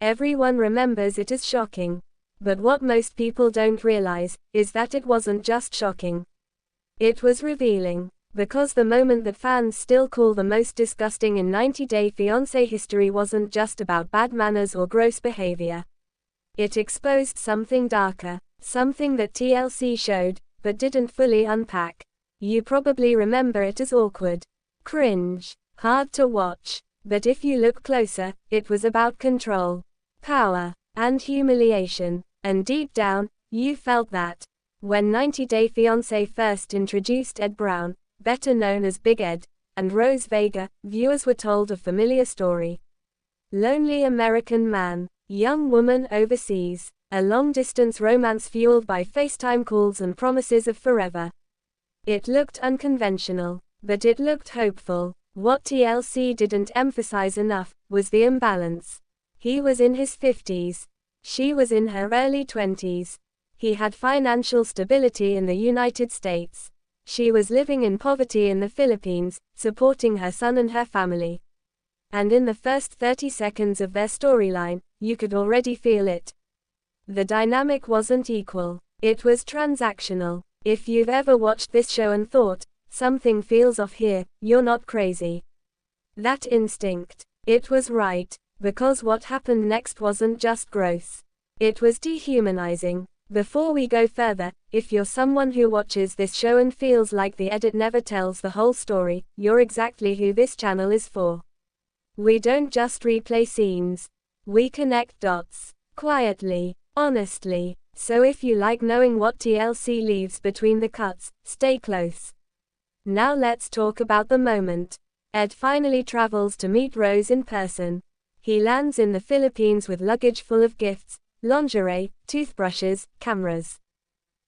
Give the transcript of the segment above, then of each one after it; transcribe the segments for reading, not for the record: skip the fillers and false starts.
Everyone remembers it as shocking. But what most people don't realize is that it wasn't just shocking. It was revealing. Because the moment that fans still call the most disgusting in 90-Day Fiancé history wasn't just about bad manners or gross behavior. It exposed something darker, something that TLC showed, but didn't fully unpack. You probably remember it as awkward, cringe, hard to watch. But if you look closer, it was about control, power, and humiliation. And deep down, you felt that. When 90-Day Fiancé first introduced Ed Brown, better known as Big Ed, and Rose Vega, viewers were told a familiar story. Lonely American man, young woman overseas, a long-distance romance fueled by FaceTime calls and promises of forever. It looked unconventional, but it looked hopeful. What TLC didn't emphasize enough was the imbalance. He was in his 50s. She was in her early 20s. He had financial stability in the United States. She was living in poverty in the Philippines, supporting her son and her family. And in the first 30 seconds of their storyline, you could already feel it. The dynamic wasn't equal. It was transactional. If you've ever watched this show and thought, something feels off here, you're not crazy. That instinct. It was right. Because what happened next wasn't just gross. It was dehumanizing. Before we go further, if you're someone who watches this show and feels like the edit never tells the whole story, you're exactly who this channel is for. We don't just replay scenes. We connect dots. Quietly, honestly. So if you like knowing what TLC leaves between the cuts, stay close. Now let's talk about the moment. Ed finally travels to meet Rose in person. He lands in the Philippines with luggage full of gifts, lingerie, toothbrushes, cameras.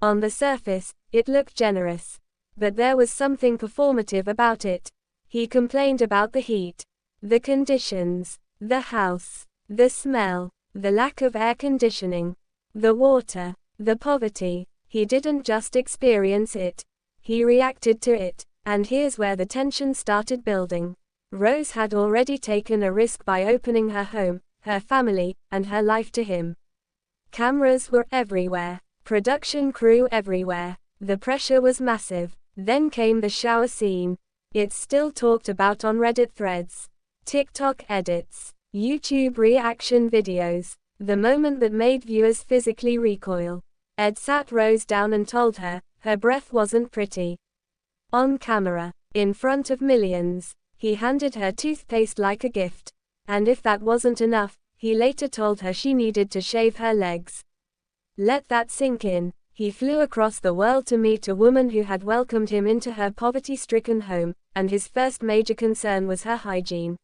On the surface, it looked generous. But there was something performative about it. He complained about the heat, the conditions, the house, the smell, the lack of air conditioning, the water, the poverty. He didn't just experience it. He reacted to it. And here's where the tension started building. Rose had already taken a risk by opening her home, her family, and her life to him. Cameras were everywhere. Production crew everywhere. The pressure was massive. Then came the shower scene. It's still talked about on Reddit threads, TikTok edits, YouTube reaction videos. The moment that made viewers physically recoil. Ed sat Rose down and told her, her breath wasn't pretty. On camera, in front of millions, he handed her toothpaste like a gift. And if that wasn't enough, he later told her she needed to shave her legs. Let that sink in. He flew across the world to meet a woman who had welcomed him into her poverty-stricken home, and his first major concern was her hygiene.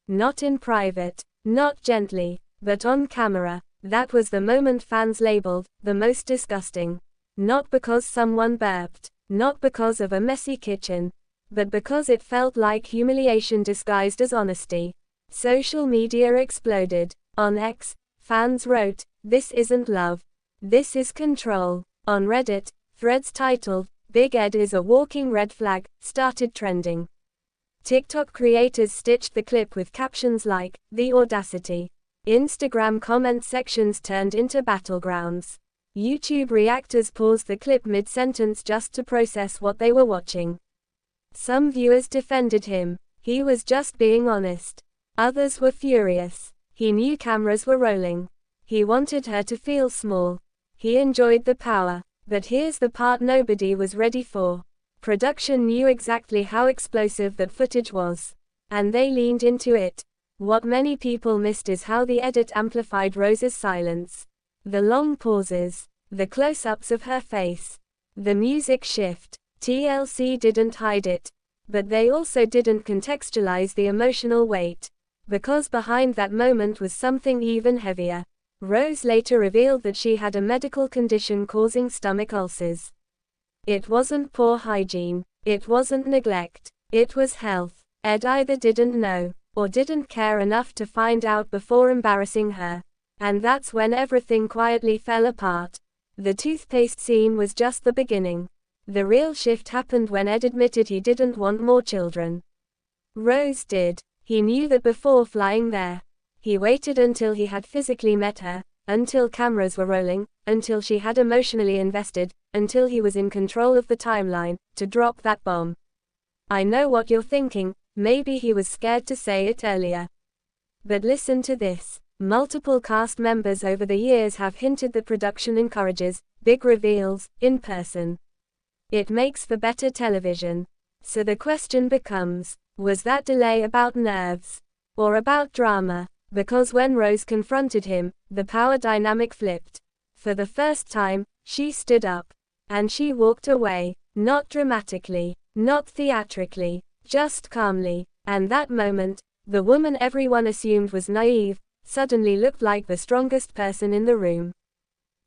Not in private, not gently, but on camera. That was the moment fans labeled the most disgusting. Not because someone burped, not because of a messy kitchen, but because it felt like humiliation disguised as honesty. Social media exploded. On X, fans wrote, "This isn't love. This is control." On Reddit, threads titled, "Big Ed is a walking red flag," started trending. TikTok creators stitched the clip with captions like, "The audacity." Instagram comment sections turned into battlegrounds. YouTube reactors paused the clip mid-sentence just to process what they were watching. Some viewers defended him. He was just being honest. Others were furious. He knew cameras were rolling. He wanted her to feel small. He enjoyed the power. But here's the part nobody was ready for. Production knew exactly how explosive that footage was. And they leaned into it. What many people missed is how the edit amplified Rose's silence. The long pauses. The close-ups of her face. The music shift. TLC didn't hide it. But they also didn't contextualize the emotional weight. Because behind that moment was something even heavier. Rose later revealed that she had a medical condition causing stomach ulcers. It wasn't poor hygiene. It wasn't neglect. It was health. Ed either didn't know, or didn't care enough to find out before embarrassing her. And that's when everything quietly fell apart. The toothpaste scene was just the beginning. The real shift happened when Ed admitted he didn't want more children. Rose did. He knew that before flying there. He waited until he had physically met her, until cameras were rolling, until she had emotionally invested, until he was in control of the timeline, to drop that bomb. I know what you're thinking, maybe he was scared to say it earlier. But listen to this. Multiple cast members over the years have hinted that production encourages big reveals in person. It makes for better television. So the question becomes, was that delay about nerves? Or about drama? Because when Rose confronted him, the power dynamic flipped. For the first time, she stood up. And she walked away, not dramatically, not theatrically, just calmly. And that moment, the woman everyone assumed was naive, suddenly looked like the strongest person in the room.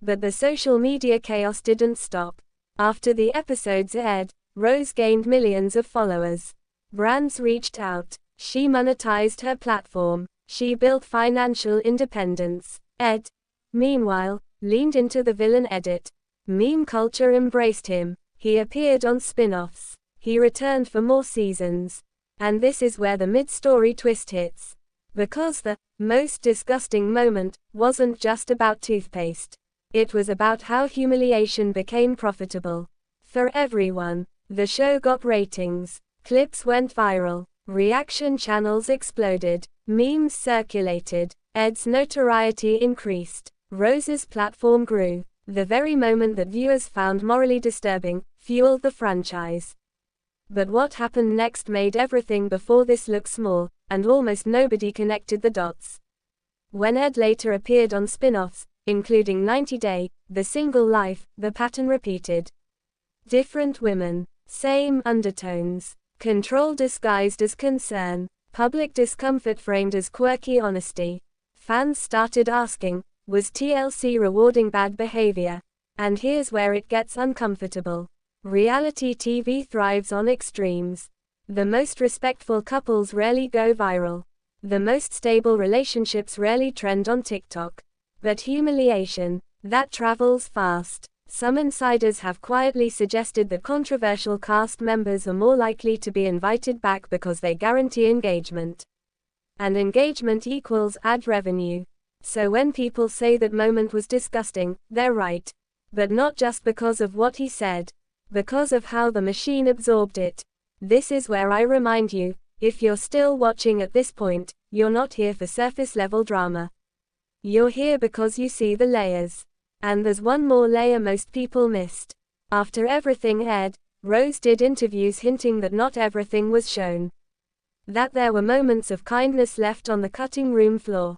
But the social media chaos didn't stop. After the episodes aired, Rose gained millions of followers. Brands reached out. She monetized her platform. She built financial independence. Ed, meanwhile, leaned into the villain edit. Meme culture embraced him. He appeared on spin-offs. He returned for more seasons. And this is where the mid-story twist hits. Because the most disgusting moment wasn't just about toothpaste. It was about how humiliation became profitable. For everyone. The show got ratings. Clips went viral. Reaction channels exploded. Memes circulated. Ed's notoriety increased. Rose's platform grew. The very moment that viewers found morally disturbing, fueled the franchise. But what happened next made everything before this look small, and almost nobody connected the dots. When Ed later appeared on spin-offs, including 90 Day, The Single Life, the pattern repeated. Different women, same undertones, control disguised as concern, public discomfort framed as quirky honesty. Fans started asking, was TLC rewarding bad behavior? And here's where it gets uncomfortable. Reality TV thrives on extremes. The most respectful couples rarely go viral. The most stable relationships rarely trend on TikTok. But humiliation, that travels fast. Some insiders have quietly suggested that controversial cast members are more likely to be invited back because they guarantee engagement. And engagement equals ad revenue. So when people say that moment was disgusting, they're right. But not just because of what he said. Because of how the machine absorbed it. This is where I remind you, if you're still watching at this point, you're not here for surface level drama. You're here because you see the layers. And there's one more layer most people missed. After everything aired, Rose did interviews hinting that not everything was shown. That there were moments of kindness left on the cutting room floor.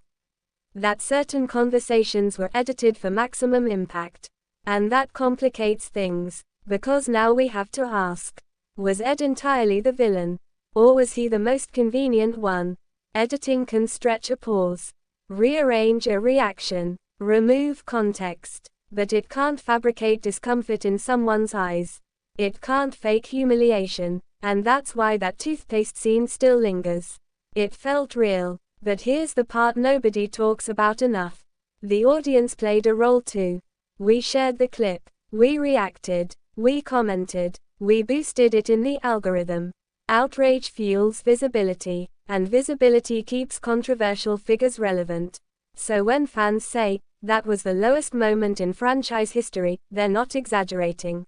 That certain conversations were edited for maximum impact. And that complicates things. Because now we have to ask, was Ed entirely the villain? Or was he the most convenient one? Editing can stretch a pause, rearrange a reaction, remove context, but it can't fabricate discomfort in someone's eyes. It can't fake humiliation, and that's why that toothpaste scene still lingers. It felt real, but here's the part nobody talks about enough. The audience played a role too. We shared the clip, we reacted. We commented, we boosted it in the algorithm. Outrage fuels visibility, and visibility keeps controversial figures relevant. So when fans say, that was the lowest moment in franchise history, they're not exaggerating.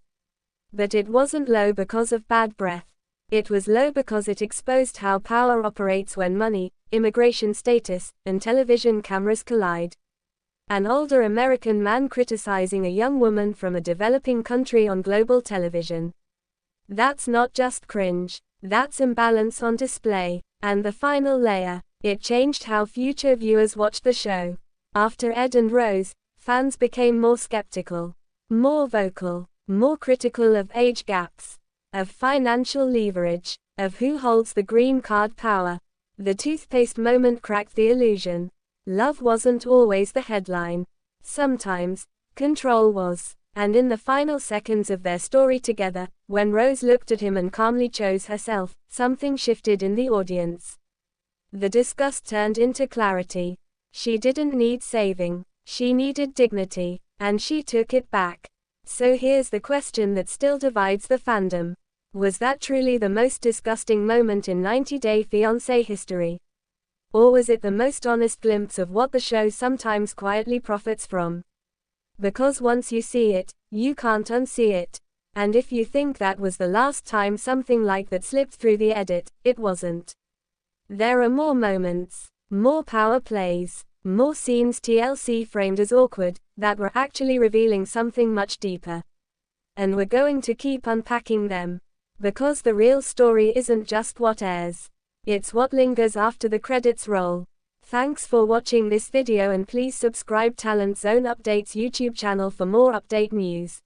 But it wasn't low because of bad breath. It was low because it exposed how power operates when money, immigration status, and television cameras collide. An older American man criticizing a young woman from a developing country on global television. That's not just cringe, that's imbalance on display. And the final layer, it changed how future viewers watched the show. After Ed and Rose, fans became more skeptical, more vocal, more critical of age gaps, of financial leverage, of who holds the green card power. The toothpaste moment cracked the illusion. Love wasn't always the headline. Sometimes, control was. And in the final seconds of their story together, when Rose looked at him and calmly chose herself, something shifted in the audience. The disgust turned into clarity. She didn't need saving. She needed dignity. And she took it back. So here's the question that still divides the fandom. Was that truly the most disgusting moment in 90 Day Fiancé history? Or was it the most honest glimpse of what the show sometimes quietly profits from? Because once you see it, you can't unsee it. And if you think that was the last time something like that slipped through the edit, it wasn't. There are more moments, more power plays, more scenes TLC framed as awkward, that were actually revealing something much deeper. And we're going to keep unpacking them. Because the real story isn't just what airs. It's what lingers after the credits roll. Thanks for watching this video, and please subscribe Talent Zone Updates YouTube channel for more update news.